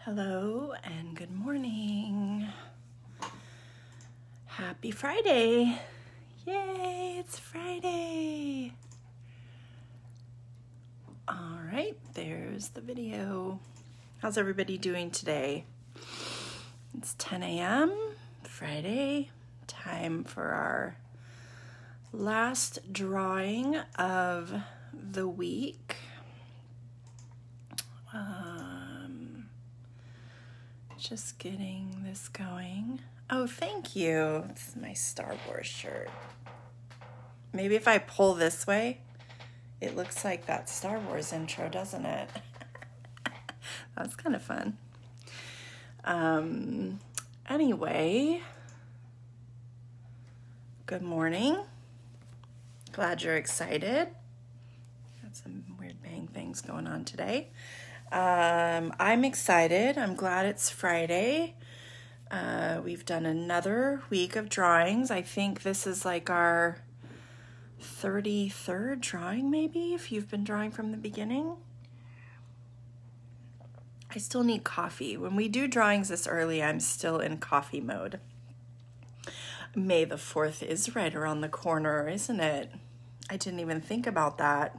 Hello and good morning. Happy Friday. Yay, it's Friday. All right, there's the video. How's everybody doing today? It's 10 a.m. Friday, time for our last drawing of the week. Just getting this going. Oh, thank you. It's my Star Wars shirt. Maybe if I pull this way, it looks like that Star Wars intro, doesn't it? That's kind of fun. Anyway, good morning. Glad you're excited. Got some weird bang things going on today. I'm excited. I'm glad it's Friday. We've done another week of drawings. I think this is like our 33rd drawing, maybe, if you've been drawing from the beginning. I still need coffee. When we do drawings this early, I'm still in coffee mode. May the 4th is right around the corner, isn't it? I didn't even think about that.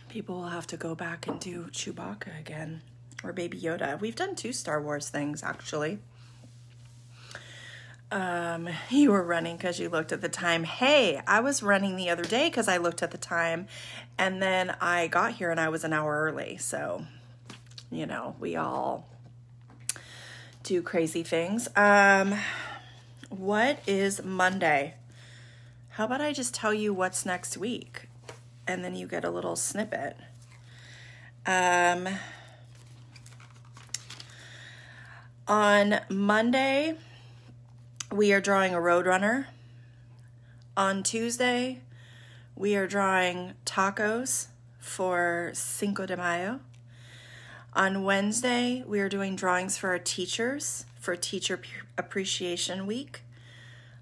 People will have to go back and do Chewbacca again, or Baby Yoda. We've done 2 Star Wars things, actually. You were running because you looked at the time. Hey, I was running the other day because I looked at the time, and then I got here and I was an hour early. So, you know, we all do crazy things. What is Monday? How about I just tell you what's next week? And then you get a little snippet. On Monday, we are drawing a Roadrunner. On Tuesday, we are drawing tacos for Cinco de Mayo. On Wednesday, we are doing drawings for our teachers for Teacher Appreciation Week.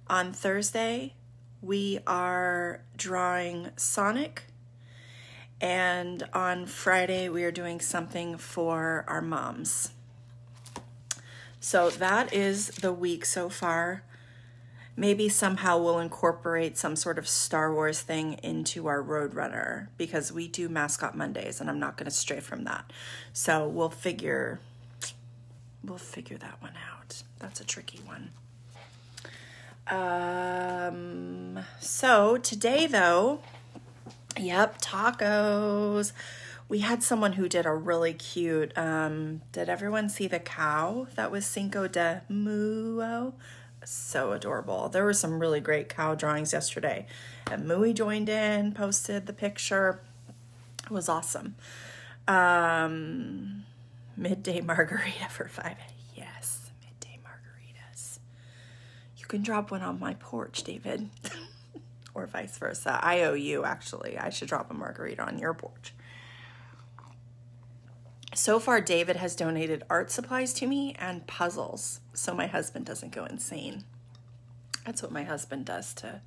On Thursday, we are drawing Sonic. And on Friday, we are doing something for our moms. So that is the week so far. Maybe somehow we'll incorporate some sort of Star Wars thing into our Roadrunner, because we do Mascot Mondays and I'm not going to stray from that. So we'll figure that one out. That's a tricky one. So today though, yep, tacos. We had someone who did a really cute, did everyone see the cow that was Cinco de Mayo? So adorable. There were some really great cow drawings yesterday. And Mui joined in, posted the picture. It was awesome. Midday margarita for $5. Yes, midday margaritas. You can drop one on my porch, David. Or vice versa. I owe you, actually. I should drop a margarita on your porch. So far, David has donated art supplies to me and puzzles, so my husband doesn't go insane. That's what my husband does to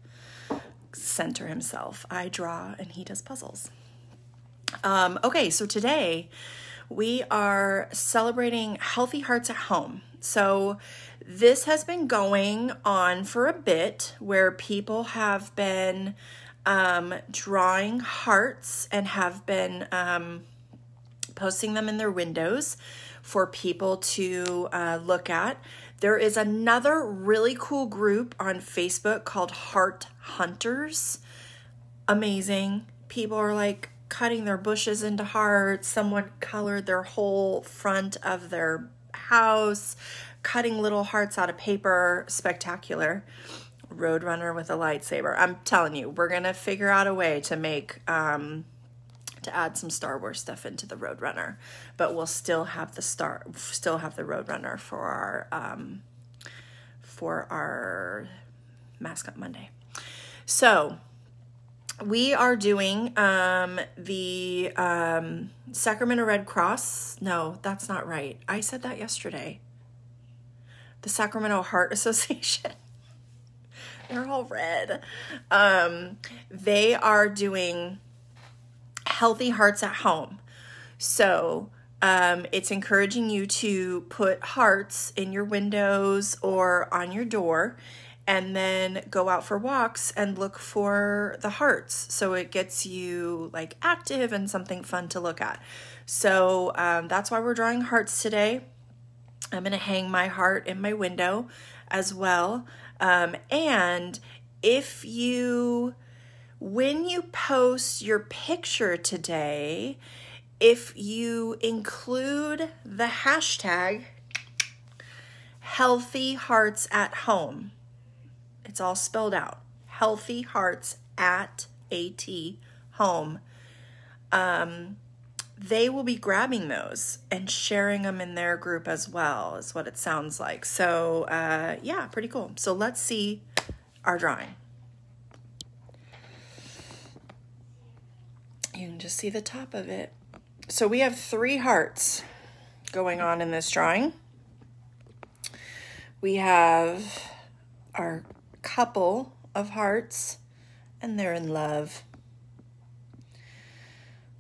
center himself. I draw and he does puzzles. Okay, so today we are celebrating Healthy Hearts at Home. So this has been going on for a bit, where people have been drawing hearts and have been posting them in their windows for people to look at. There is another really cool group on Facebook called Heart Hunters. Amazing. People are like cutting their bushes into hearts. Someone colored their whole front of their house, cutting little hearts out of paper. Spectacular. Roadrunner with a lightsaber. I'm telling you, we're gonna figure out a way to make to add some Star Wars stuff into the Roadrunner, but we'll still have the Roadrunner for our Mascot Monday. So we are doing the Sacramento Red Cross. No, that's not right. I said that yesterday. The Sacramento Heart Association. They're all red. They are doing Healthy Hearts at Home. So it's encouraging you to put hearts in your windows or on your door, and then go out for walks and look for the hearts. So it gets you like active and something fun to look at. So that's why we're drawing hearts today. I'm going to hang my heart in my window as well. And when you post your picture today, if you include the hashtag Healthy Hearts at Home, it's all spelled out, Healthy Hearts at home, they will be grabbing those and sharing them in their group as well, is what it sounds like. So yeah, pretty cool. So let's see our drawing. You can just see the top of it. So we have 3 hearts going on in this drawing. We have our couple of hearts, and they're in love.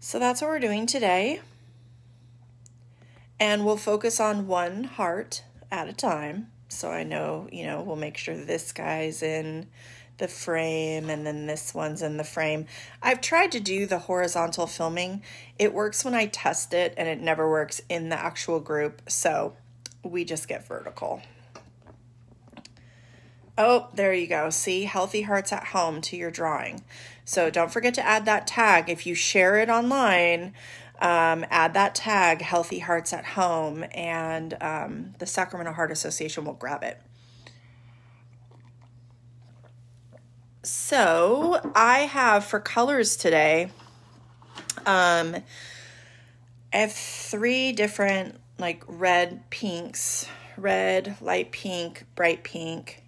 So that's what we're doing today. And we'll focus on one heart at a time. So I know, we'll make sure this guy's in the frame and then this one's in the frame. I've tried to do the horizontal filming. It works when I test it, and it never works in the actual group. So we just get vertical. Oh, there you go. See, Healthy Hearts at Home to your drawing. So don't forget to add that tag. If you share it online, add that tag, Healthy Hearts at Home, and the Sacramento Heart Association will grab it. So I have, for colors today, I have 3 different like red pinks, red, light pink, bright pink.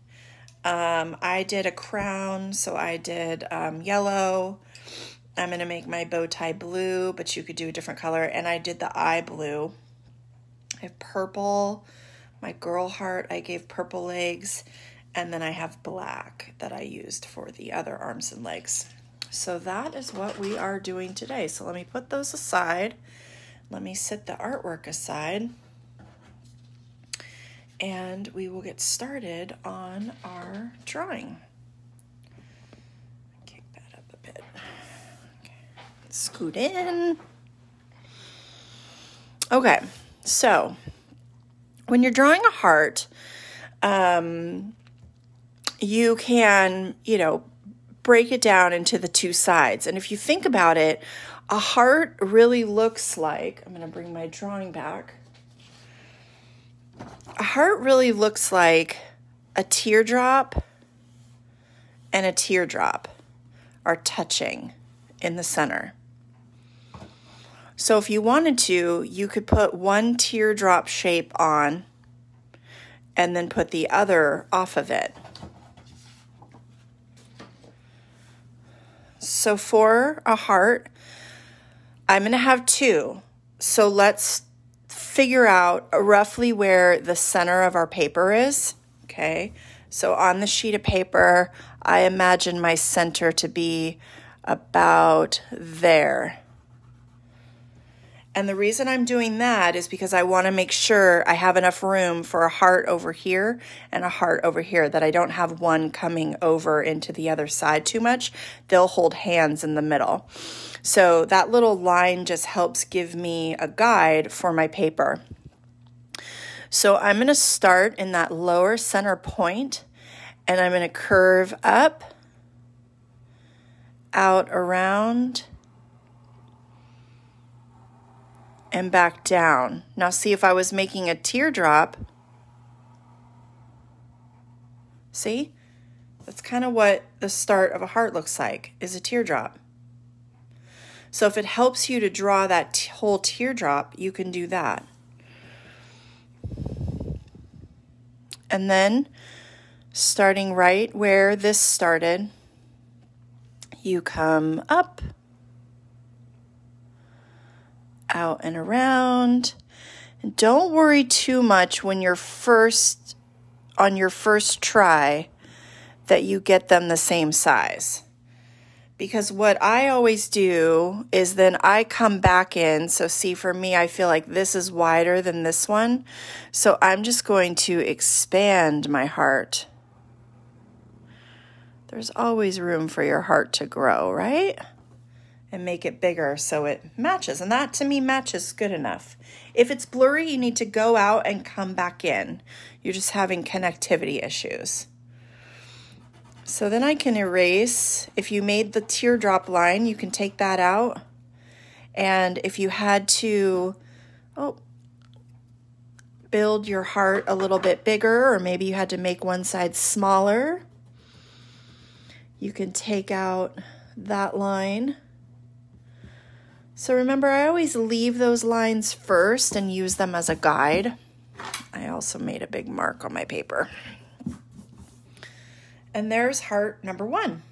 I did a crown, so I did yellow. I'm going to make my bow tie blue, but you could do a different color. And I did the eye blue. I have purple. My girl heart, I gave purple legs. And then I have black that I used for the other arms and legs. So that is what we are doing today. So let me put those aside. Let me set the artwork aside. And we will get started on our drawing. Kick that up a bit. Okay. Scoot in. Okay, so when you're drawing a heart, you can, break it down into the 2 sides. And if you think about it, a heart really looks like, I'm going to bring my drawing back. A heart really looks like a teardrop and a teardrop are touching in the center. So if you wanted to, you could put one teardrop shape on and then put the other off of it. So for a heart, I'm going to have 2. So let's figure out roughly where the center of our paper is. Okay, so on the sheet of paper, I imagine my center to be about there. And the reason I'm doing that is because I want to make sure I have enough room for a heart over here and a heart over here, that I don't have one coming over into the other side too much. They'll hold hands in the middle. So that little line just helps give me a guide for my paper. So I'm going to start in that lower center point, and I'm going to curve up, out, around, and back down. Now see, if I was making a teardrop, see? That's kind of what the start of a heart looks like, is a teardrop. So if it helps you to draw that whole teardrop, you can do that. And then, starting right where this started, you come up, out and around. And don't worry too much when you're on your first try that you get them the same size, Because what I always do is then I come back in. So see, for me, I feel like this is wider than this one. So I'm just going to expand my heart. There's always room for your heart to grow, right? And make it bigger so it matches. And that to me matches good enough. If it's blurry, you need to go out and come back in. You're just having connectivity issues. So then I can erase. If you made the teardrop line, you can take that out. And if you had to build your heart a little bit bigger, or maybe you had to make one side smaller, you can take out that line. So remember, I always leave those lines first and use them as a guide. I also made a big mark on my paper. And there's heart number 1.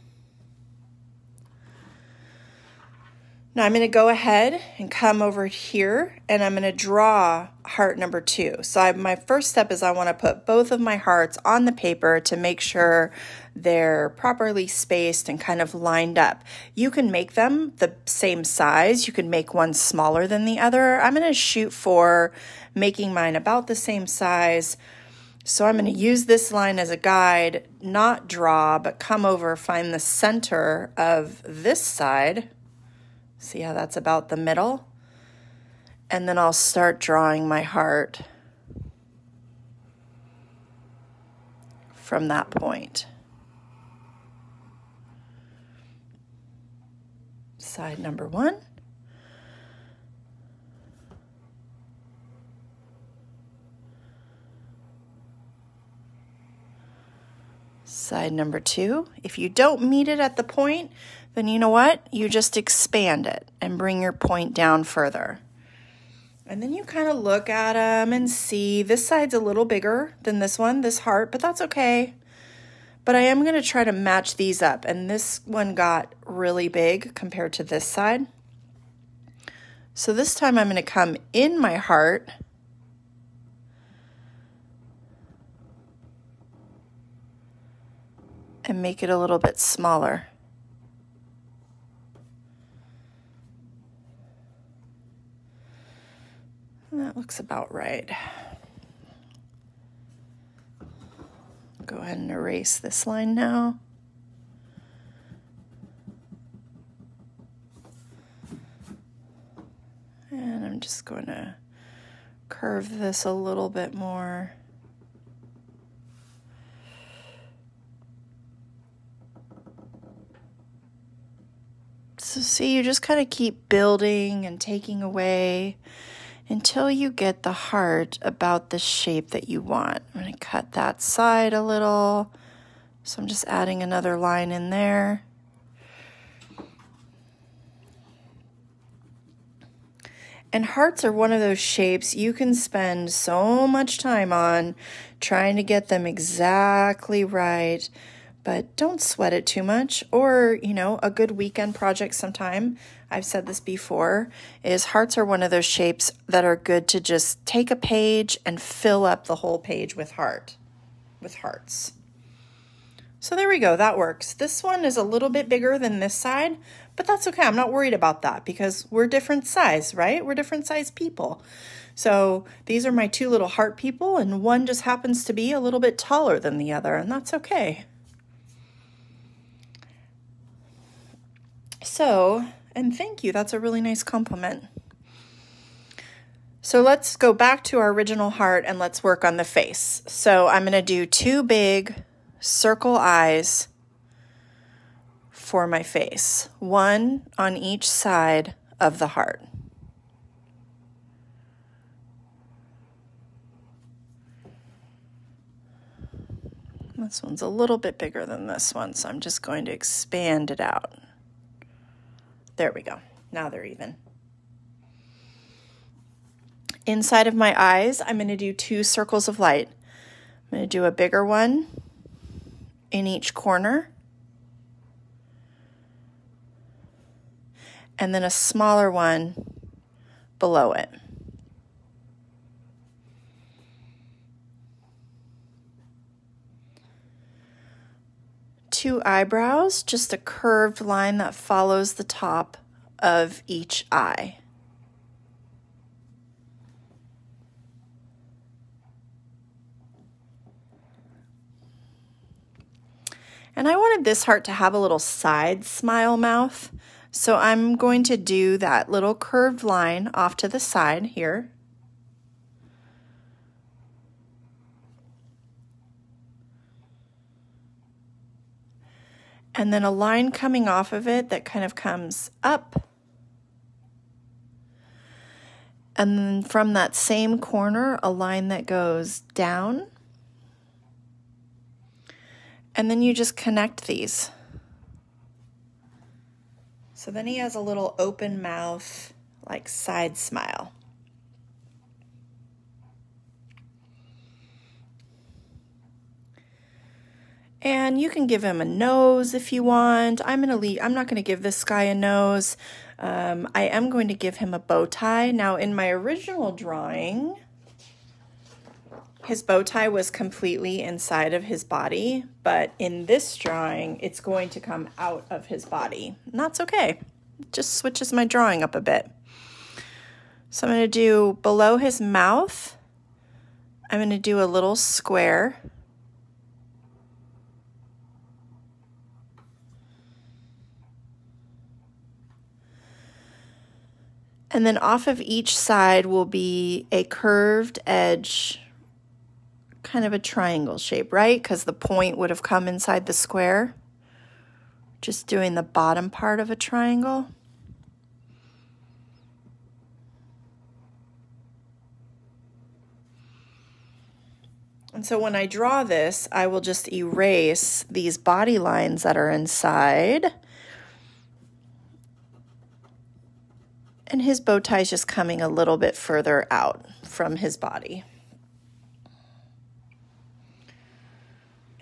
Now I'm going to go ahead and come over here and I'm going to draw heart number 2. So my first step is I want to put both of my hearts on the paper to make sure they're properly spaced and kind of lined up. You can make them the same size. You can make one smaller than the other. I'm going to shoot for making mine about the same size. So I'm going to use this line as a guide, not draw, but come over, find the center of this side. See how that's about the middle? And then I'll start drawing my heart from that point. Side number 1. Side number 2. If you don't meet it at the point, then you know what? You just expand it and bring your point down further. And then you kind of look at them and see this side's a little bigger than this one, this heart, but that's okay. But I am going to try to match these up. And this one got really big compared to this side. So this time I'm going to come in my heart and make it a little bit smaller. That looks about right. Go ahead and erase this line now. And I'm just going to curve this a little bit more. So see, you just kind of keep building and taking away until you get the heart about the shape that you want. I'm going to cut that side a little. So I'm just adding another line in there. And hearts are one of those shapes you can spend so much time on trying to get them exactly right. But don't sweat it too much. Or, a good weekend project sometime, I've said this before, is hearts are one of those shapes that are good to just take a page and fill up the whole page with hearts. So there we go, that works. This one is a little bit bigger than this side, but that's okay. I'm not worried about that because we're different size, right? We're different size people. So these are my 2 little heart people, and one just happens to be a little bit taller than the other, and that's okay. So, and thank you, that's a really nice compliment. So let's go back to our original heart and let's work on the face. So I'm going to do 2 big circle eyes for my face, one on each side of the heart. This one's a little bit bigger than this one, so I'm just going to expand it out. There we go. Now they're even. Inside of my eyes, I'm going to do 2 circles of light. I'm going to do a bigger one in each corner, and then a smaller one below it. 2 eyebrows, just a curved line that follows the top of each eye. And I wanted this heart to have a little side smile mouth, so I'm going to do that little curved line off to the side here. And then a line coming off of it that kind of comes up. And then from that same corner, a line that goes down. And then you just connect these. So then he has a little open mouth, like side smile. And you can give him a nose if you want. I'm not gonna give this guy a nose. I am going to give him a bow tie. Now in my original drawing, his bow tie was completely inside of his body, but in this drawing, it's going to come out of his body. And that's okay. It just switches my drawing up a bit. So I'm gonna do below his mouth, I'm gonna do a little square. And then off of each side will be a curved edge, kind of a triangle shape, right? Because the point would have come inside the square. Just doing the bottom part of a triangle. And so when I draw this, I will just erase these body lines that are inside. And his bow tie is just coming a little bit further out from his body.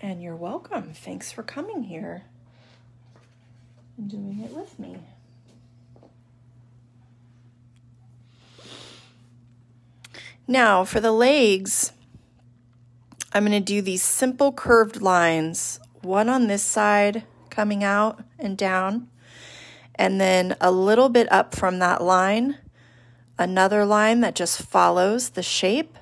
And you're welcome. Thanks for coming here and doing it with me. Now for the legs, I'm going to do these simple curved lines, one on this side coming out and down, and then a little bit up from that line, another line that just follows the shape.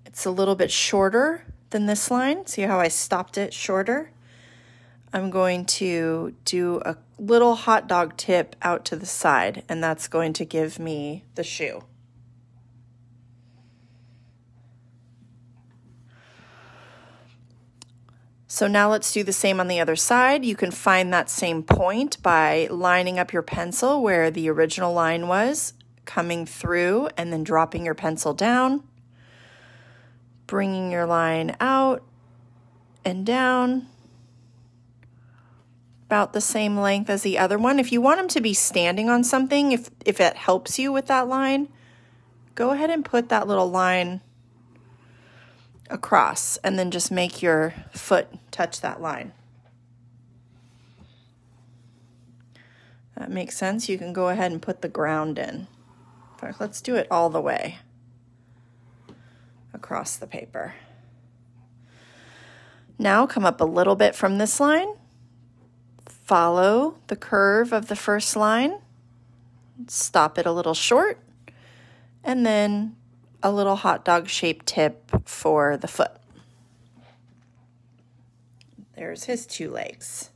It's a little bit shorter than this line. See how I stopped it shorter? I'm going to do a little hot dog tip out to the side, and that's going to give me the shoe. So now let's do the same on the other side. You can find that same point by lining up your pencil where the original line was, coming through and then dropping your pencil down, bringing your line out and down, about the same length as the other one. If you want them to be standing on something, if it helps you with that line, go ahead and put that little line across and then just make your foot touch that line. That makes sense. You can go ahead and put the ground in. In fact, let's do it all the way across the paper. Now come up a little bit from this line, follow the curve of the first line, stop it a little short, and then a little hot dog shaped tip for the foot. There's his 2 legs.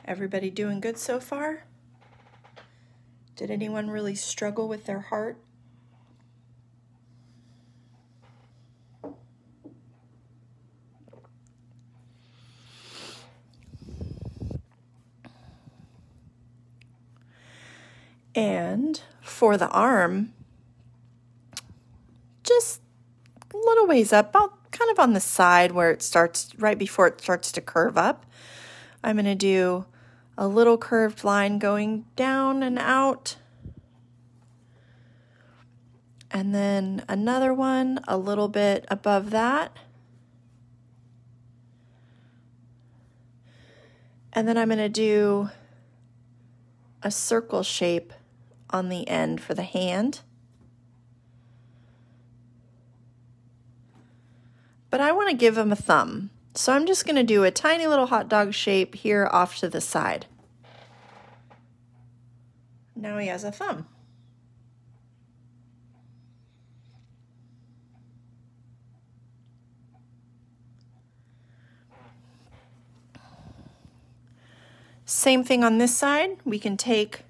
Everybody doing good so far? Did anyone really struggle with their heart? And for the arm, just a little ways up, about kind of on the side where it starts, right before it starts to curve up, I'm going to do a little curved line going down and out. And then another one a little bit above that. And then I'm going to do a circle shape on the end for the hand. But I want to give him a thumb. So I'm just going to do a tiny little hot dog shape here off to the side. Now he has a thumb. Same thing on this side. We can take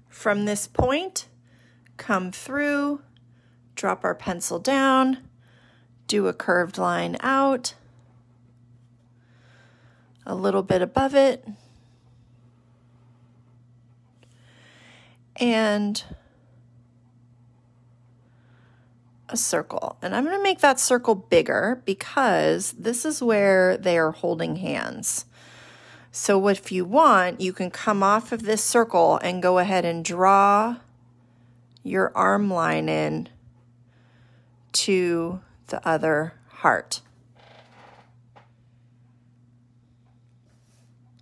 from this point, come through, drop our pencil down, do a curved line out, a little bit above it, and a circle. And I'm going to make that circle bigger because this is where they are holding hands. So if you want, you can come off of this circle and go ahead and draw your arm line in to the other heart.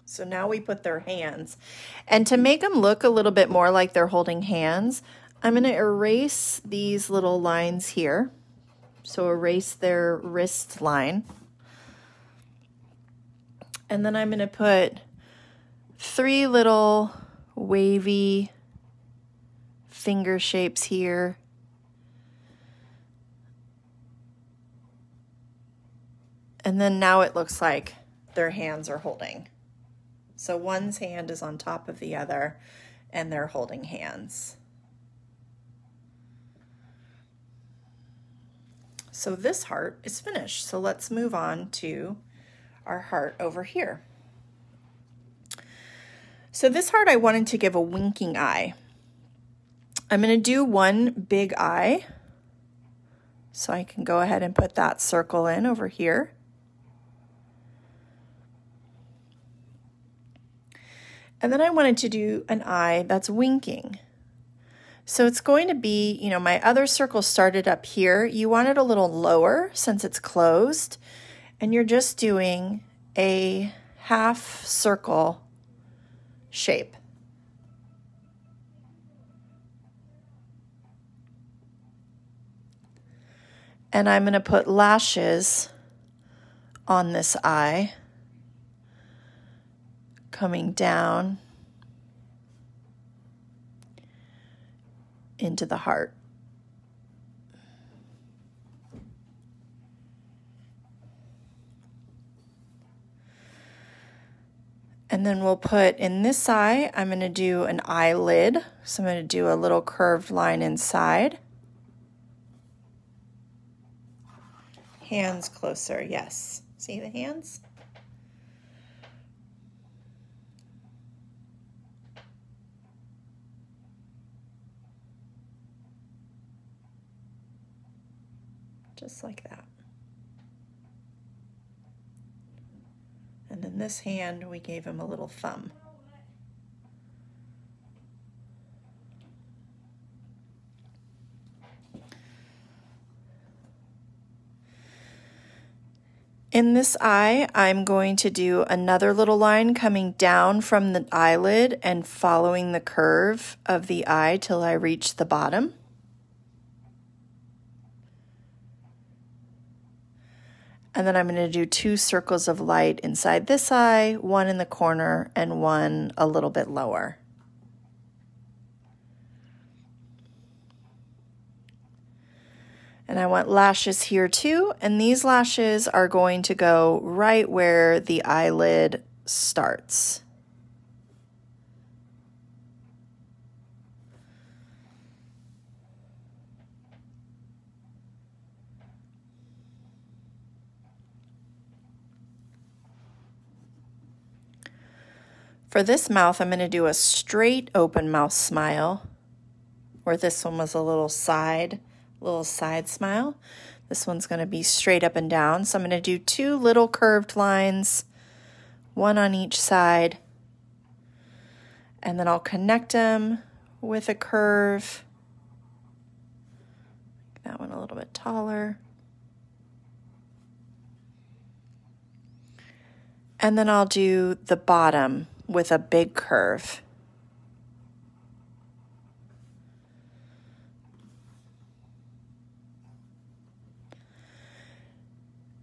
So now we put their hands. And to make them look a little bit more like they're holding hands, I'm going to erase these little lines here. So erase their wrist line. And then I'm going to put 3 little wavy finger shapes here. And then now it looks like their hands are holding. So one's hand is on top of the other and they're holding hands. So this heart is finished. So let's move on to our heart over here. So this heart I wanted to give a winking eye. I'm going to do one big eye. So I can go ahead and put that circle in over here. And then I wanted to do an eye that's winking. So it's going to be, you know, my other circle started up here. You want it a little lower since it's closed. And you're just doing a half circle shape. And I'm going to put lashes on this eye, coming down into the heart. And then we'll put in this eye, I'm going to do an eyelid. So I'm going to do a little curved line inside. Hands closer, yes. See the hands? Just like that. And then this hand, we gave him a little thumb. In this eye, I'm going to do another little line coming down from the eyelid and following the curve of the eye till I reach the bottom. And then I'm going to do 2 circles of light inside this eye, one in the corner and one a little bit lower. And I want lashes here too, and these lashes are going to go right where the eyelid starts. For this mouth, I'm going to do a straight open mouth smile, where this one was a little side smile. This one's going to be straight up and down. So I'm going to do 2 little curved lines, one on each side, and then I'll connect them with a curve. Make that one a little bit taller. And then I'll do the bottom with a big curve.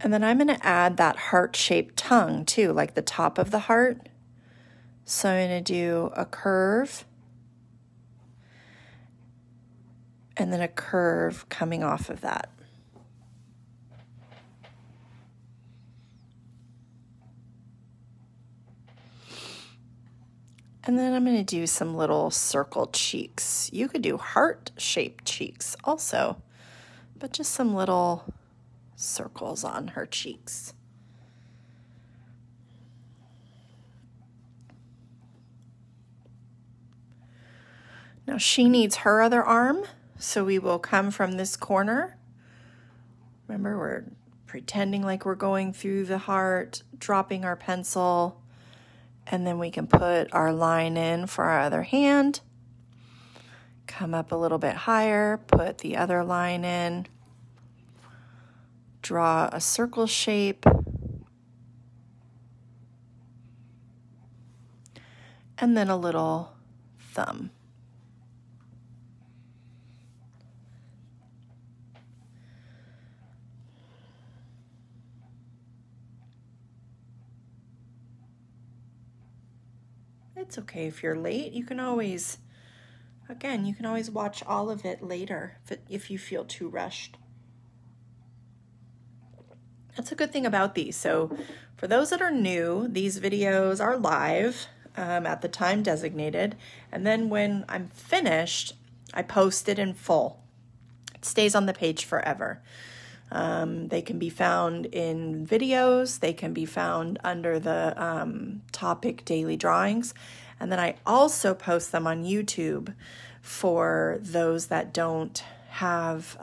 And then I'm going to add that heart-shaped tongue too, like the top of the heart. So I'm going to do a curve and then a curve coming off of that. And then I'm going to do some little circle cheeks. You could do heart-shaped cheeks also, but just some little circles on her cheeks. Now she needs her other arm, so we will come from this corner. Remember, we're pretending like we're going through the heart, dropping our pencil, and then we can put our line in for our other hand. Come up a little bit higher, put the other line in, draw a circle shape, and then a little thumb. It's okay if you're late. You can always, again, you can always watch all of it later if you feel too rushed. That's a good thing about these. So for those that are new, these videos are live at the time designated. And then when I'm finished, I post it in full. It stays on the page forever. They can be found in videos. They can be found under the topic daily drawings. And then I also post them on YouTube for those that don't have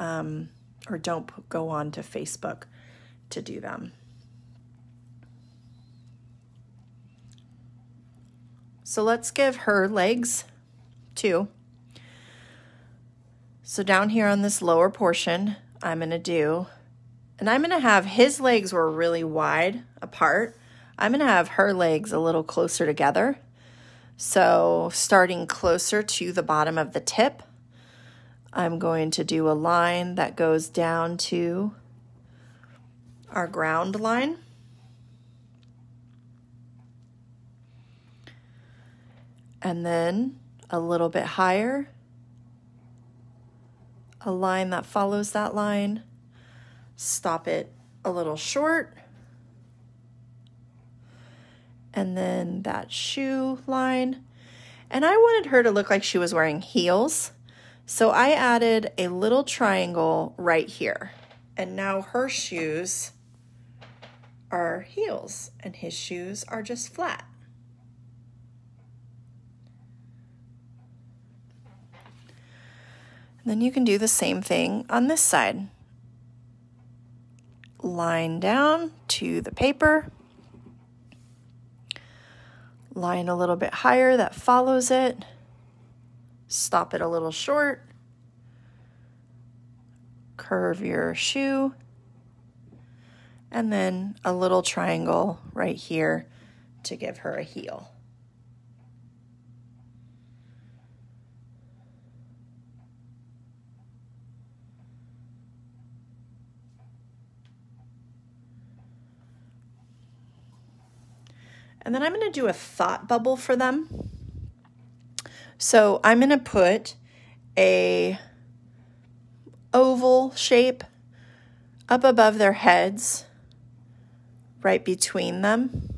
or don't go on to Facebook to do them. So let's give her legs too. So down here on this lower portion, I'm going to do, and I'm going to have his legs were really wide apart. I'm going to have her legs a little closer together. So starting closer to the bottom of the tip, I'm going to do a line that goes down to our ground line. And then a little bit higher, a line that follows that line, stop it a little short, and then that shoe line. And I wanted her to look like she was wearing heels, so I added a little triangle right here. And now her shoes are heels and his shoes are just flat. Then you can do the same thing on this side. Line down to the paper. Line a little bit higher that follows it. Stop it a little short. Curve your shoe. And then a little triangle right here to give her a heel. And then I'm going to do a thought bubble for them. So I'm going to put a oval shape up above their heads, right between them.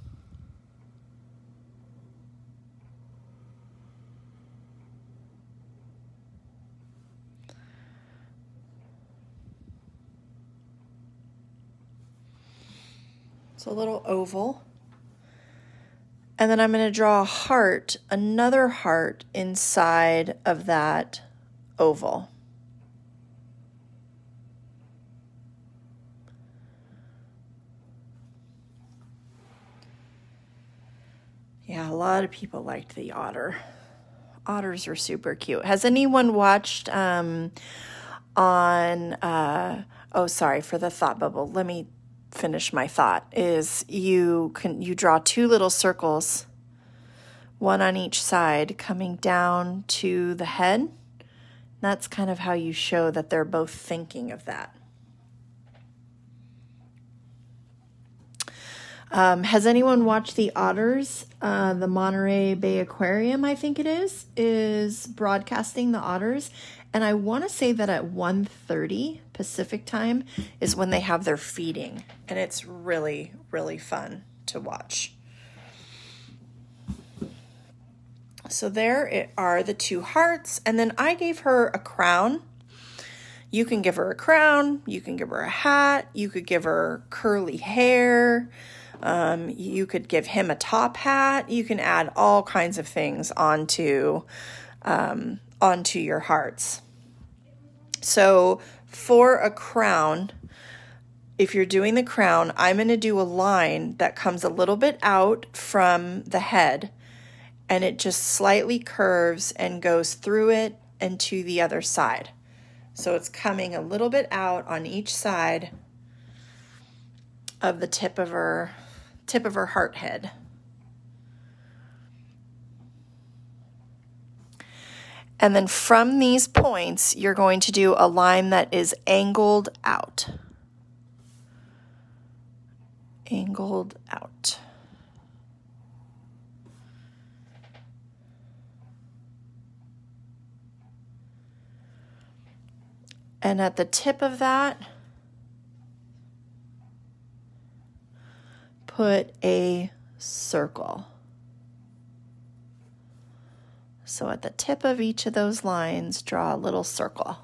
So a little oval. And then I'm going to draw a heart, another heart inside of that oval. Yeah, a lot of people liked the otter. Otters are super cute. Has anyone watched oh, sorry, for the thought bubble. Let me finish my thought. Is you draw two little circles, one on each side, coming down to the head. That's kind of how you show that they're both thinking of that. Has anyone watched the otters? The Monterey Bay Aquarium, I think it is broadcasting the otters. And I want to say that at 1:30 Pacific time is when they have their feeding. And it's really, really fun to watch. So there are the two hearts. And then I gave her a crown. You can give her a crown. You can give her a hat. You could give her curly hair. You could give him a top hat. You can add all kinds of things onto your hearts. So for a crown, if you're doing the crown, I'm going to do a line that comes a little bit out from the head, and it just slightly curves and goes through it and to the other side. So it's coming a little bit out on each side of the tip of her heart head. And then from these points, you're going to do a line that is angled out. Angled out. And at the tip of that, put a circle. So at the tip of each of those lines, draw a little circle.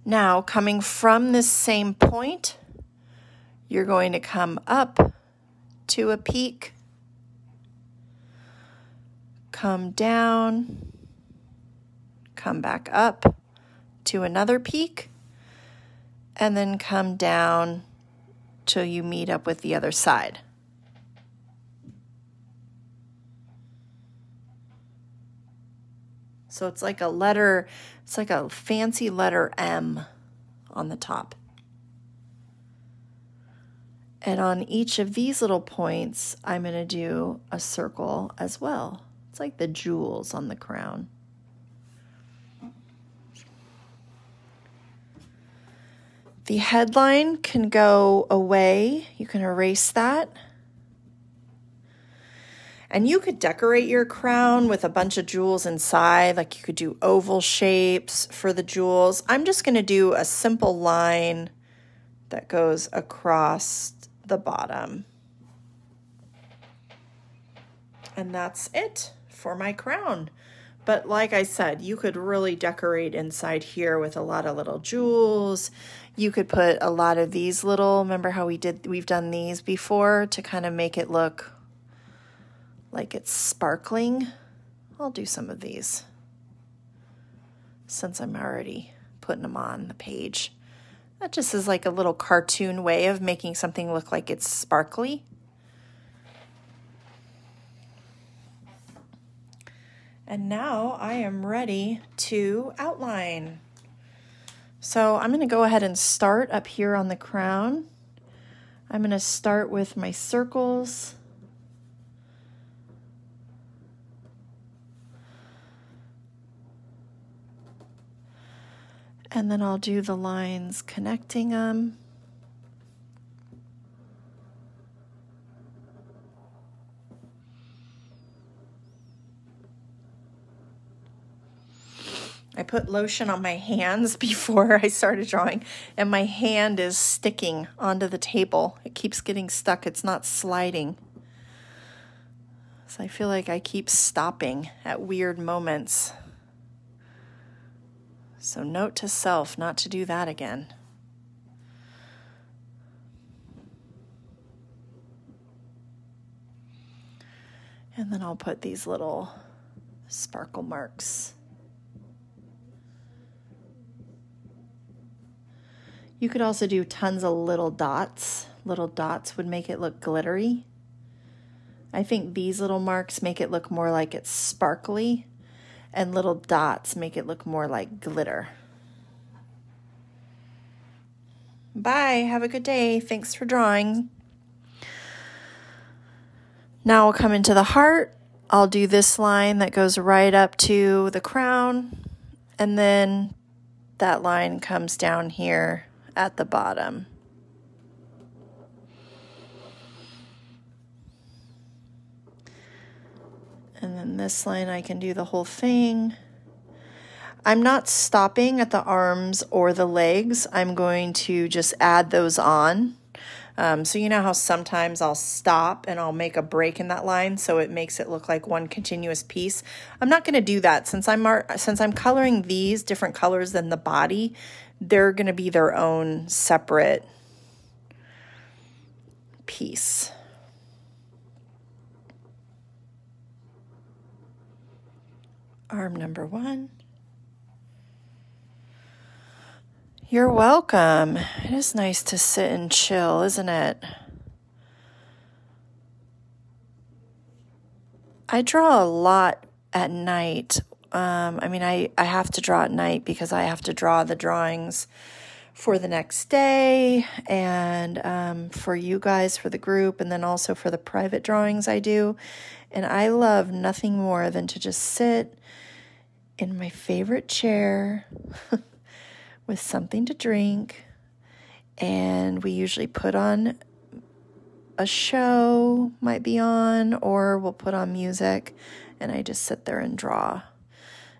Now, coming from this same point, you're going to come up to a peak, come down, come back up to another peak, and then come down till you meet up with the other side. So it's like a fancy letter M on the top. And on each of these little points, I'm going to do a circle as well. It's like the jewels on the crown. The headline can go away. You can erase that. And you could decorate your crown with a bunch of jewels inside. Like you could do oval shapes for the jewels. I'm just going to do a simple line that goes across the bottom. And that's it for my crown. But like I said, you could really decorate inside here with a lot of little jewels. You could put a lot of these little, remember how we've done these before to kind of make it look like it's sparkling. I'll do some of these since I'm already putting them on the page. That just is like a little cartoon way of making something look like it's sparkly. And now I am ready to outline. So I'm going to go ahead and start up here on the crown. I'm going to start with my circles. And then I'll do the lines connecting them. I put lotion on my hands before I started drawing, and my hand is sticking onto the table. It keeps getting stuck. It's not sliding. So I feel like I keep stopping at weird moments. So note to self not to do that again. And then I'll put these little sparkle marks. You could also do tons of little dots. Little dots would make it look glittery. I think these little marks make it look more like it's sparkly, and little dots make it look more like glitter. Bye, have a good day. Thanks for drawing. Now we'll come into the heart. I'll do this line that goes right up to the crown, and then that line comes down here at the bottom. And then this line, I can do the whole thing. I'm not stopping at the arms or the legs. I'm going to just add those on. So you know how sometimes I'll stop and I'll make a break in that line so it makes it look like one continuous piece. I'm not going to do that since I'm coloring these different colors than the body. They're going to be their own separate piece. Arm number 1. You're welcome. It is nice to sit and chill, isn't it? I draw a lot at night. I have to draw at night because I have to draw the drawings for the next day and for you guys, for the group, and then also for the private drawings I do. And I love nothing more than to just sit in my favorite chair with something to drink, and we usually put on a show, might be on, or we'll put on music, and I just sit there and draw.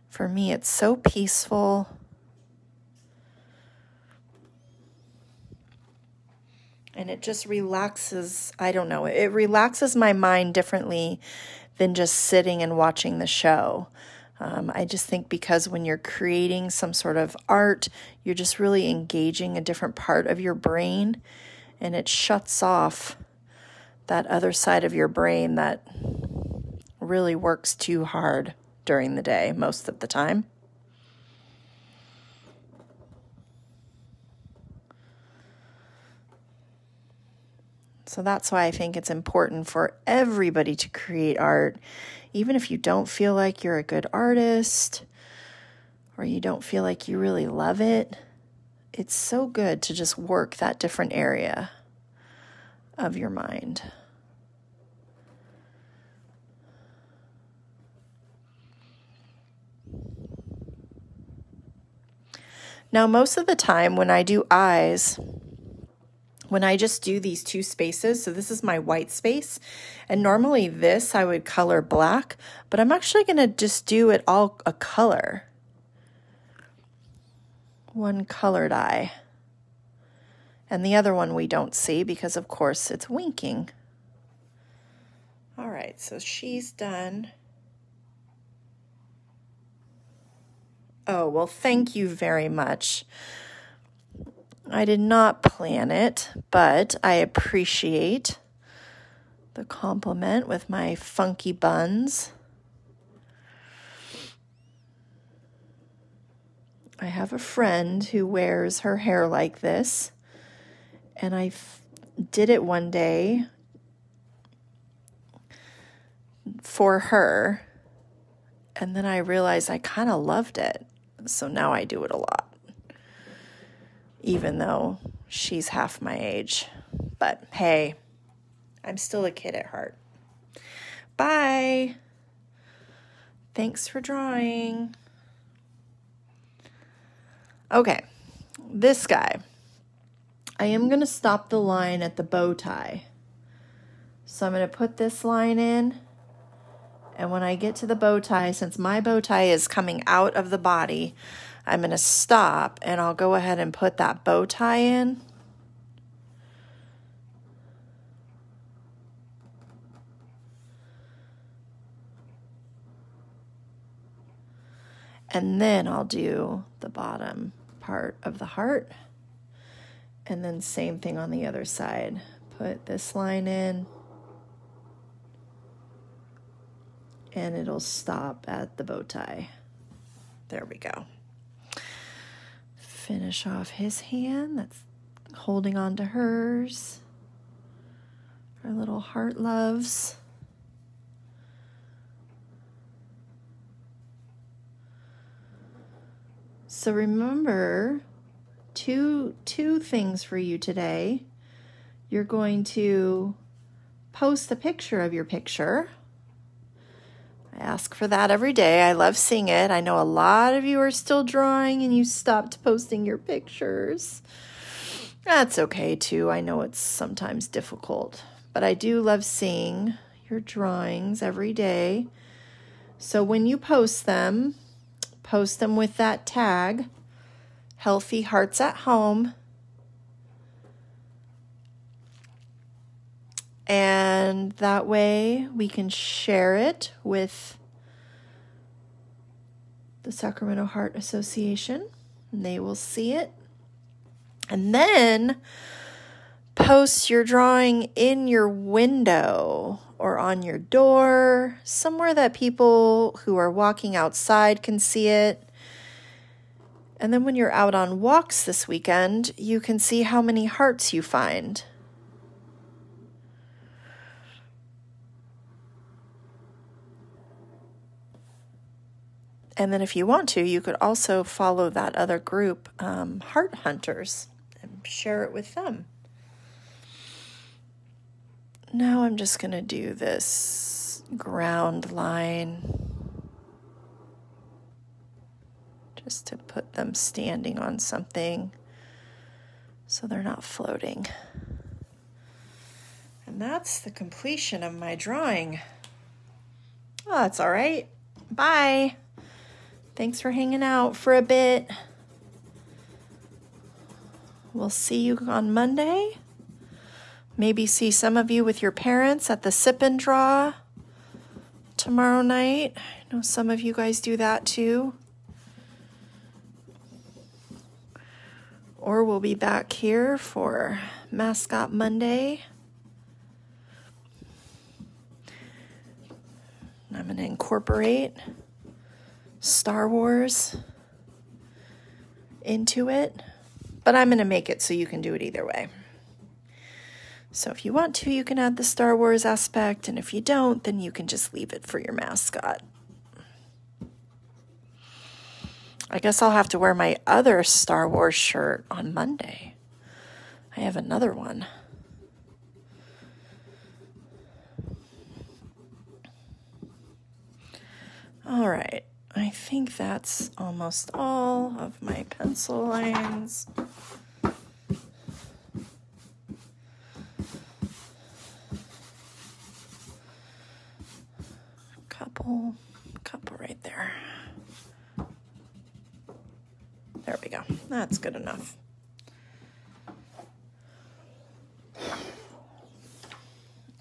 For me, it's so peaceful. And it just relaxes, I don't know, it relaxes my mind differently than just sitting and watching the show. I just think because when you're creating some sort of art, you're just really engaging a different part of your brain, and it shuts off that other side of your brain that really works too hard during the day most of the time. So that's why I think it's important for everybody to create art. Even if you don't feel like you're a good artist or you don't feel like you really love it, it's so good to just work that different area of your mind. Now, most of the time when I do eyes, when I just do these two spaces, so this is my white space, and normally this I would color black, but I'm actually going to just do it all a color. One colored eye. And the other one we don't see because, of course, it's winking. All right, so she's done. Oh, well, thank you very much. I did not plan it, but I appreciate the compliment with my funky buns. I have a friend who wears her hair like this, and I did it one day for her, and then I realized I kind of loved it, so now I do it a lot. Even though she's half my age. But hey, I'm still a kid at heart. Bye. Thanks for drawing. Okay, this guy. I am going to stop the line at the bow tie. So I'm going to put this line in. And when I get to the bow tie, since my bow tie is coming out of the body, I'm going to stop and I'll go ahead and put that bow tie in. And then I'll do the bottom part of the heart. And then same thing on the other side. Put this line in. And it'll stop at the bow tie. There we go. Finish off his hand that's holding on to hers. Our little heart loves. So remember, two things for you today. You're going to post a picture of your picture. I ask for that every day. I love seeing it. I know a lot of you are still drawing and you stopped posting your pictures. That's okay too. I know it's sometimes difficult, but I do love seeing your drawings every day. So when you post them with that tag, Healthy Hearts at Home. And that way we can share it with the Sacramento Heart Association, and they will see it. And then post your drawing in your window or on your door, somewhere that people who are walking outside can see it. And then when you're out on walks this weekend, you can see how many hearts you find. And then if you want to, you could also follow that other group, Heart Hunters, and share it with them. Now I'm just going to do this ground line just to put them standing on something so they're not floating. And that's the completion of my drawing. Oh, that's all right. Bye. Thanks for hanging out for a bit. We'll see you on Monday. Maybe see some of you with your parents at the Sip and Draw tomorrow night. I know some of you guys do that too. Or we'll be back here for Mascot Monday. I'm going to incorporate Star Wars into it, but I'm going to make it so you can do it either way. So if you want to, you can add the Star Wars aspect, and if you don't, then you can just leave it for your mascot. I guess I'll have to wear my other Star Wars shirt on Monday. I have another one. All right. I think that's almost all of my pencil lines. Couple right there. There we go. That's good enough.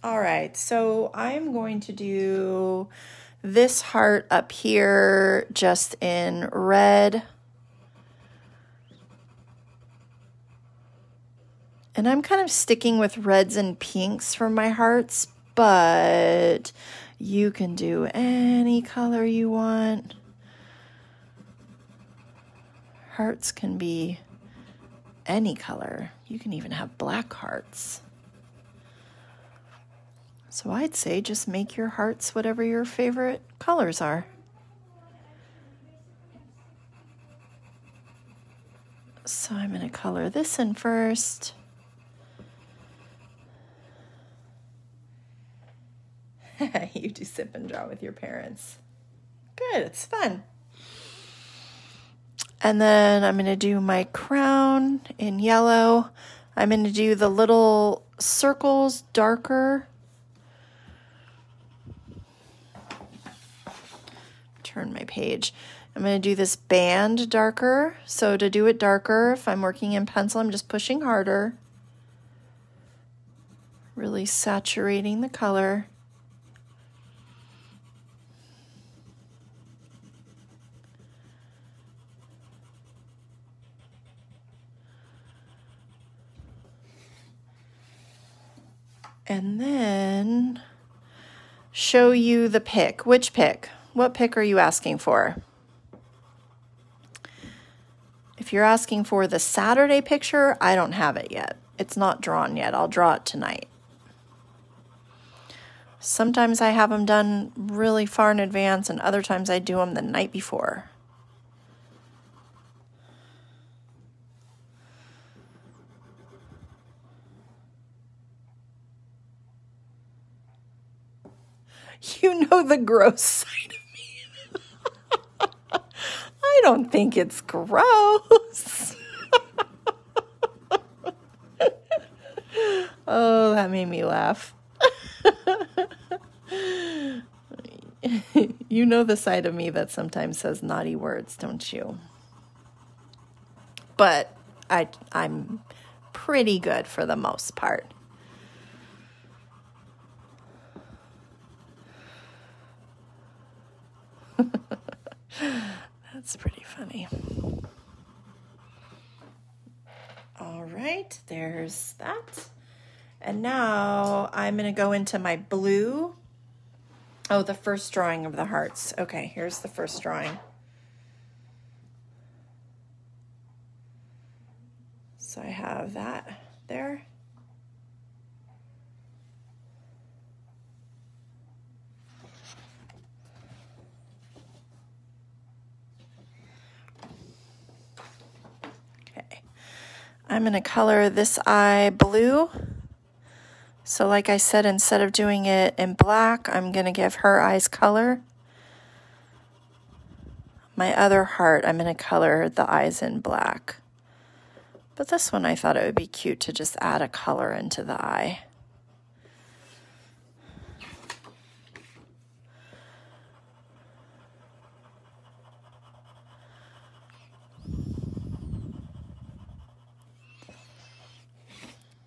All right, so I'm going to do this heart up here just in red. And I'm kind of sticking with reds and pinks for my hearts, but you can do any color you want. Hearts can be any color. You can even have black hearts. So I'd say just make your hearts whatever your favorite colors are. So I'm going to color this in first. You do Sip and Draw with your parents. Good, it's fun. And then I'm going to do my crown in yellow. I'm going to do the little circles darker. Turn my page. I'm going to do this band darker. So to do it darker, if I'm working in pencil, I'm just pushing harder. Really saturating the color. And then show you the pick. Which pick? What pick are you asking for? If you're asking for the Saturday picture, I don't have it yet. It's not drawn yet. I'll draw it tonight. Sometimes I have them done really far in advance, and other times I do them the night before. You know the gross side don't think it's gross. Oh, that made me laugh. You know the side of me that sometimes says naughty words, don't you? But I'm pretty good for the most part. That's pretty funny. All right, there's that. And now I'm going to go into my blue. Oh, the first drawing of the hearts. Okay, here's the first drawing. So I have that there. Okay, I'm going to color this eye blue. So like I said, instead of doing it in black, I'm going to give her eyes color. My other heart, I'm going to color the eyes in black. But this one, I thought it would be cute to just add a color into the eye.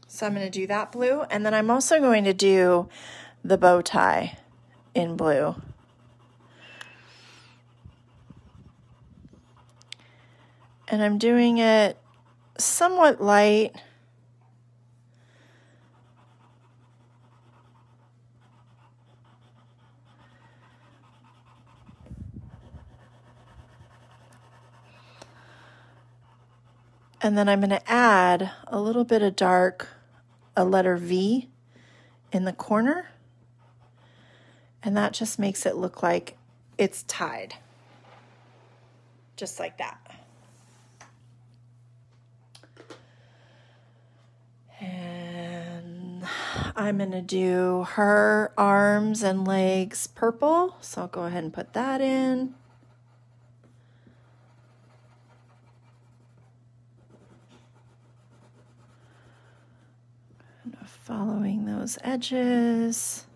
So I'm going to do that blue, and then I'm also going to do the bow tie in blue. And I'm doing it somewhat light. And then I'm going to add a little bit of dark, a letter V in the corner. And that just makes it look like it's tied. Just like that. And I'm going to do her arms and legs purple. So I'll go ahead and put that in. Following those edges.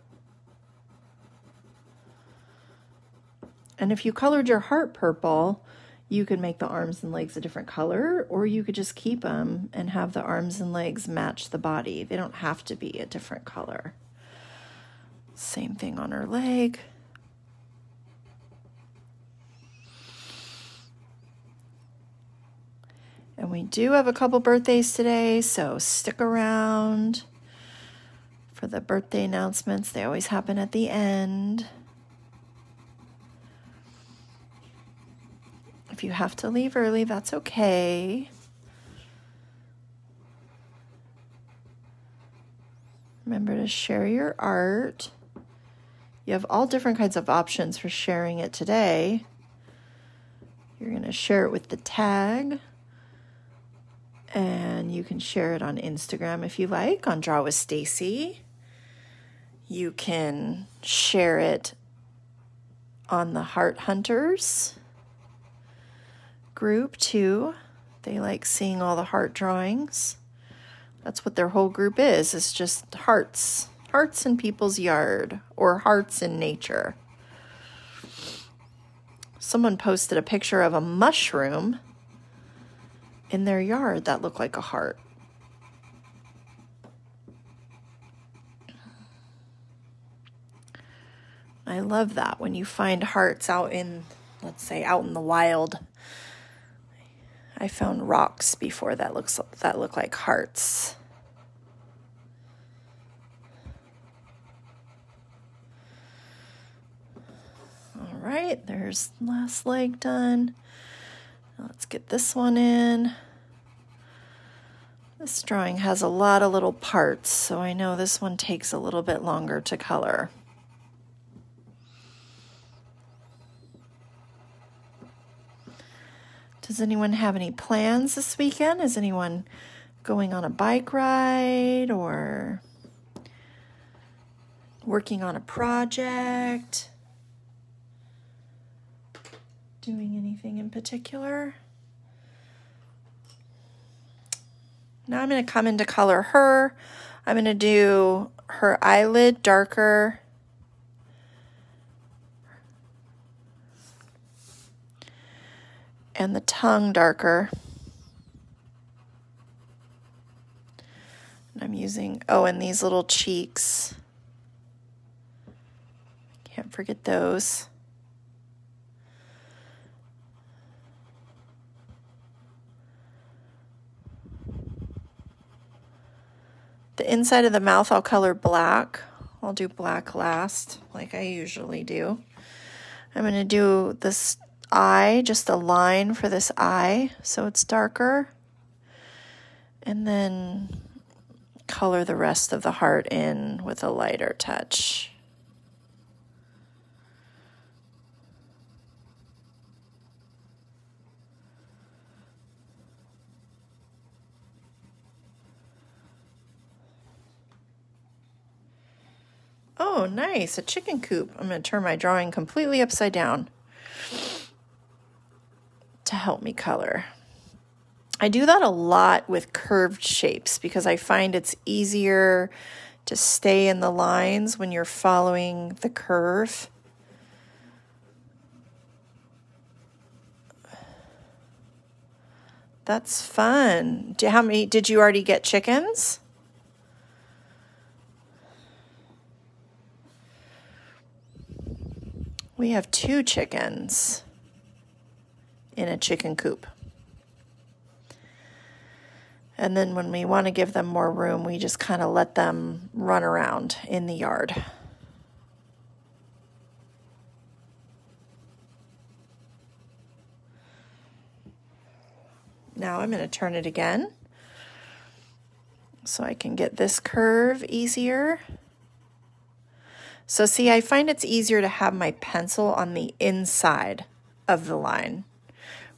And if you colored your heart purple, you could make the arms and legs a different color, or you could just keep them and have the arms and legs match the body. They don't have to be a different color. Same thing on her leg. And we do have a couple birthdays today, so stick around for the birthday announcements. They always happen at the end. If you have to leave early, that's okay. Remember to share your art. You have all different kinds of options for sharing it today. You're going to share it with the tag. And you can share it on Instagram if you like, on Draw with Stacy. You can share it on the Heart Hunters group too. They like seeing all the heart drawings. That's what their whole group is. It's just hearts. Hearts in people's yard, or hearts in nature. Someone posted a picture of a mushroom in their yard that looked like a heart. I love that when you find hearts out in, let's say, out in the wild. I found rocks before that look like hearts. All right, there's the last leg done. Now let's get this one in. This drawing has a lot of little parts, so I know this one takes a little bit longer to color. Does anyone have any plans this weekend? Is anyone going on a bike ride or working on a project? doing anything in particular. Now I'm going to come in to color her. I'm going to do her eyelid darker. And the tongue darker. And I'm using, and these little cheeks. Can't forget those. The inside of the mouth I'll color black. I'll do black last, like I usually do. I'm going to do this eye, just a line for this eye, so it's darker. And then color the rest of the heart in with a lighter touch. Oh, nice, a chicken coop. I'm going to turn my drawing completely upside down to help me color. I do that a lot with curved shapes because I find it's easier to stay in the lines when you're following the curve. That's fun. How many did you already get chickens? We have 2 chickens in a chicken coop. And then when we want to give them more room, we just kind of let them run around in the yard. Now I'm going to turn it again so I can get this curve easier. So see, I find it's easier to have my pencil on the inside of the line,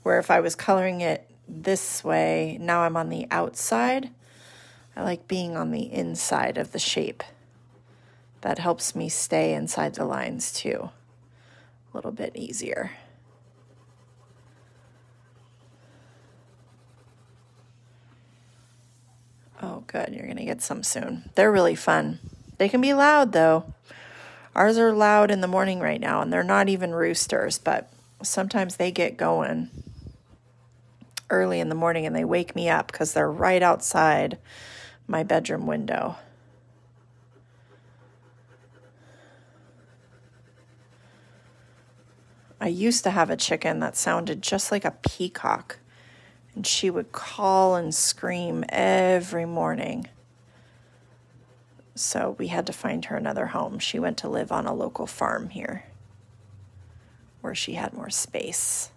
where if I was coloring it this way, now I'm on the outside. I like being on the inside of the shape. That helps me stay inside the lines too. A little bit easier. Oh, good. You're going to get some soon. They're really fun. They can be loud though. Ours are loud in the morning right now, and they're not even roosters, but sometimes they get going early in the morning and they wake me up because they're right outside my bedroom window. I used to have a chicken that sounded just like a peacock, and she would call and scream every morning. So we had to find her another home. She went to live on a local farm here where she had more space.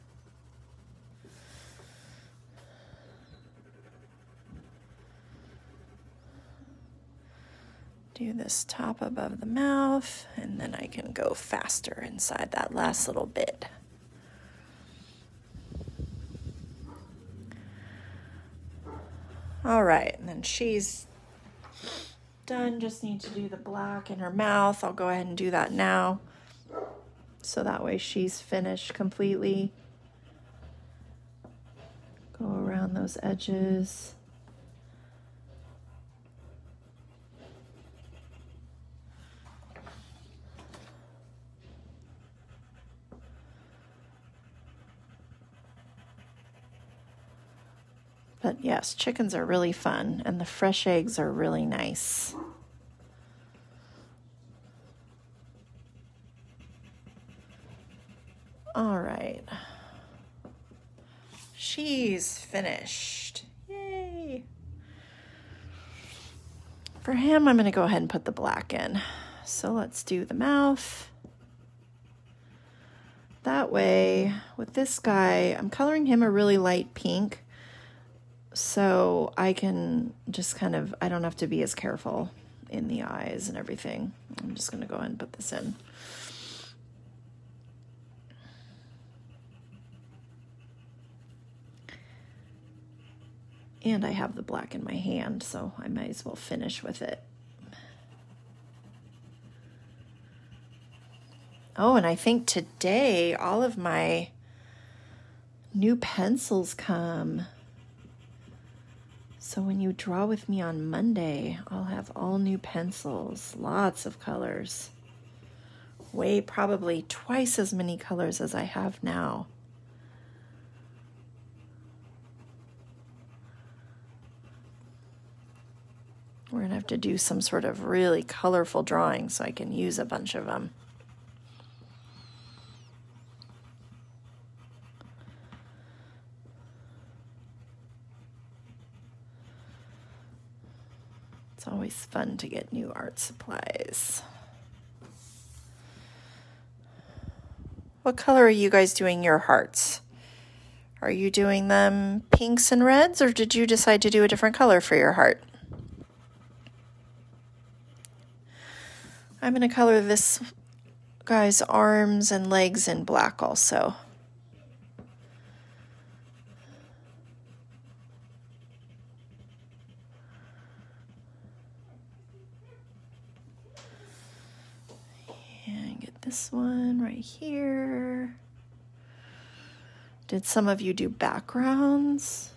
Do this top above the mouth, and then I can go faster inside that last little bit. All right, and then she's done. Just need to do the black in her mouth. I'll go ahead and do that now, so that way she's finished completely. Go around those edges. But yes, chickens are really fun, and the fresh eggs are really nice. All right. She's finished. Yay. For him, I'm going to go ahead and put the black in. So let's do the mouth. That way, with this guy, I'm coloring him a really light pink. So I can just kind of, I don't have to be as careful in the eyes and everything. I'm just going to go ahead and put this in. And I have the black in my hand, so I might as well finish with it. Oh, and I think today all of my new pencils come. So when you draw with me on Monday, I'll have all new pencils, lots of colors. Probably twice as many colors as I have now. We're gonna have to do some sort of really colorful drawing so I can use a bunch of them. It's always fun to get new art supplies. What color are you guys doing your hearts? Are you doing them pinks and reds, or did you decide to do a different color for your heart? I'm going to color this guy's arms and legs in black also. And get this one right here. Did some of you do backgrounds?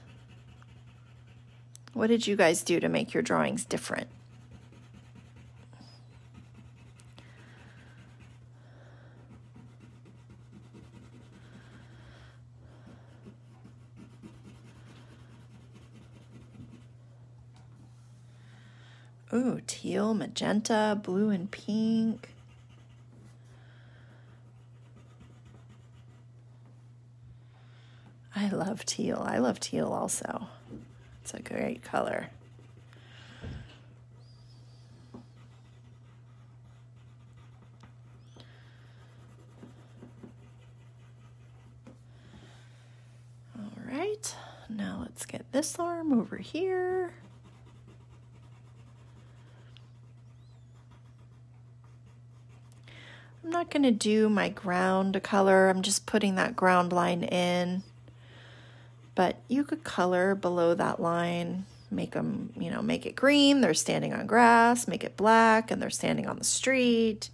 What did you guys do to make your drawings different? Ooh, teal, magenta, blue and pink. I love teal. I love teal also. It's a great color. All right, now let's get this arm over here. I'm not going to do my ground color. I'm just putting that ground line in. But you could color below that line, make them, make it green, they're standing on grass, make it black, and they're standing on the street.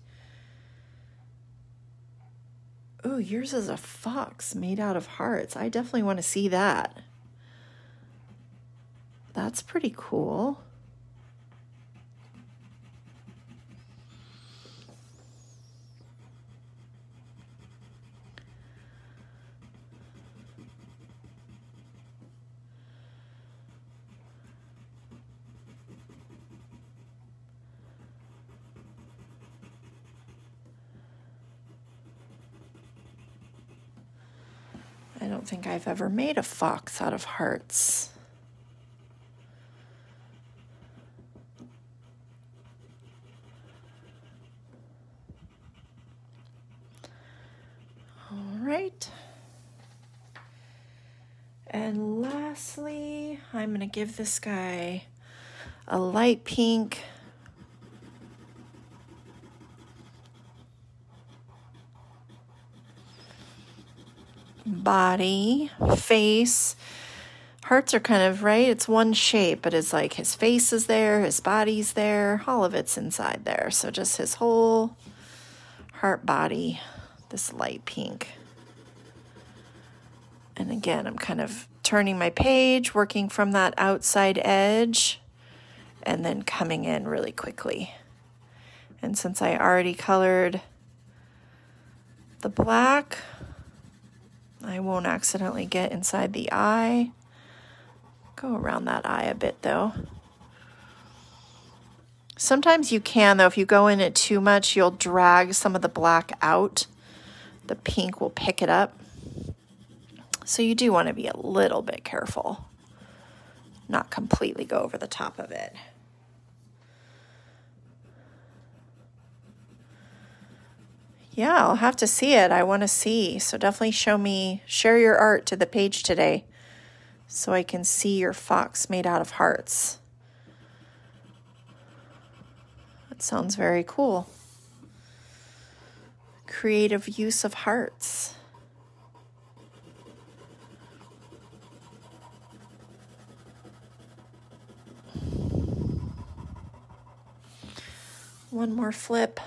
Ooh, yours is a fox made out of hearts. I definitely want to see that. That's pretty cool. I don't think I've ever made a fox out of hearts. All right. And lastly, I'm going to give this guy a light pink body, face. Hearts are kind of, right? It's one shape, but it's like his face is there, his body's there, all of it's inside there. So just his whole heart body, this light pink. And again, I'm kind of turning my page, working from that outside edge, and then coming in really quickly. And since I already colored the black, I won't accidentally get inside the eye. Go around that eye a bit though. Sometimes you can though, if you go in it too much, you'll drag some of the black out. The pink will pick it up. So you do want to be a little bit careful. Not completely go over the top of it. Yeah, I'll have to see it. I want to see. So definitely share your art to the page today so I can see your fox made out of hearts. That sounds very cool. Creative use of hearts. One more flip.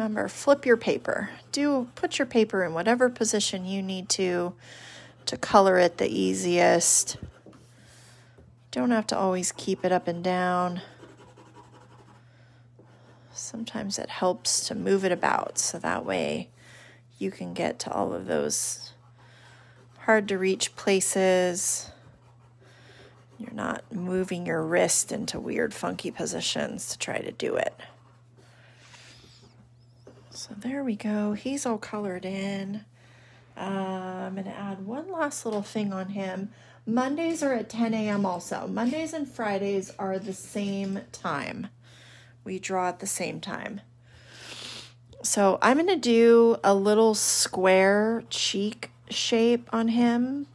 Remember, flip your paper. Put your paper in whatever position you need to color it the easiest. Don't have to always keep it up and down. Sometimes it helps to move it about so that way you can get to all of those hard to reach places. You're not moving your wrist into weird funky positions to try to do it. So there we go. He's all colored in. I'm going to add one last little thing on him. Mondays are at 10 a.m. also. Mondays and Fridays are the same time. We draw at the same time. So I'm going to do a little square cheek shape on him.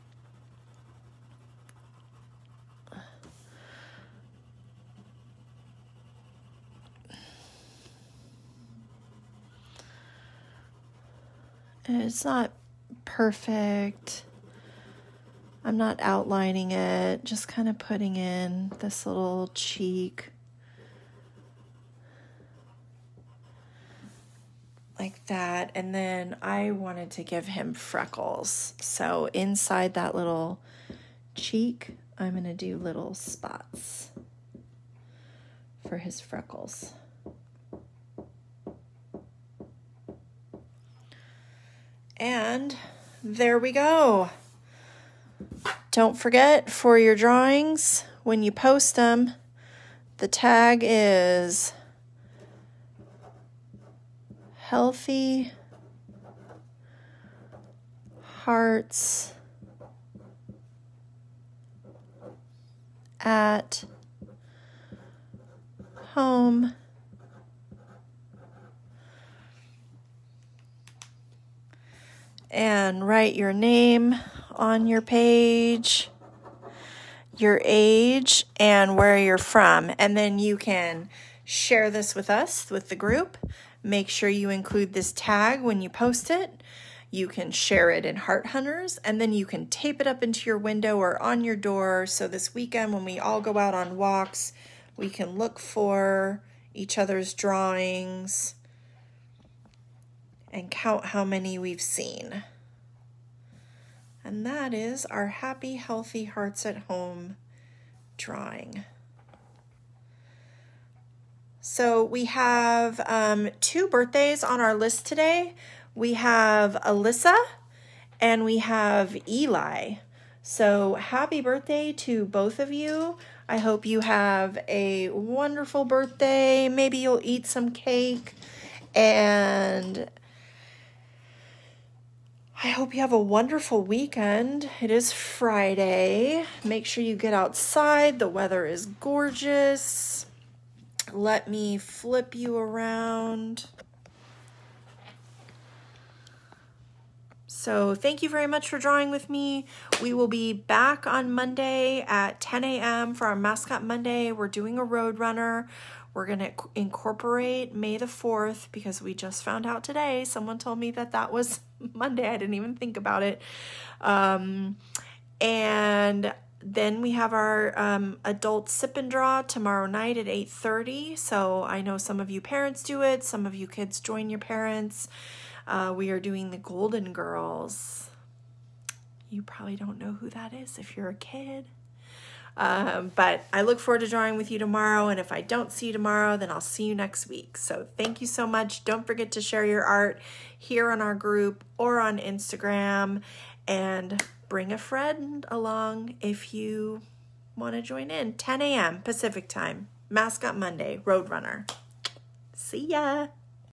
And it's not perfect. I'm not outlining it, just kind of putting in this little cheek. Like that. And then I wanted to give him freckles. So inside that little cheek, I'm going to do little spots for his freckles. And there we go. Don't forget, for your drawings, when you post them, the tag is Healthy Hearts at Home. And write your name on your page, your age, and where you're from. And then you can share this with us, with the group. Make sure you include this tag when you post it. You can share it in Heart Hunters, and then you can tape it up into your window or on your door. So this weekend when we all go out on walks, we can look for each other's drawings and count how many we've seen. And that is our Happy Healthy Hearts at Home drawing. So we have 2 birthdays on our list today. We have Alyssa and we have Eli. So happy birthday to both of you. I hope you have a wonderful birthday. Maybe you'll eat some cake, and I hope you have a wonderful weekend. It is Friday. Make sure you get outside. The weather is gorgeous. Let me flip you around. So thank you very much for drawing with me. We will be back on Monday at 10 a.m. for our Mascot Monday. We're doing a Roadrunner. We're going to incorporate May the 4th because we just found out today. Someone told me that that was Monday. I didn't even think about it. And then we have our adult sip and draw tomorrow night at 8:30. So I know some of you parents do it. Some of you kids join your parents. We are doing the Golden Girls. You probably don't know who that is if you're a kid. But I look forward to drawing with you tomorrow. And if I don't see you tomorrow, then I'll see you next week. So thank you so much. Don't forget to share your art here on our group or on Instagram. And bring a friend along if you want to join in. 10 a.m. Pacific time. Mascot Monday, Roadrunner. See ya.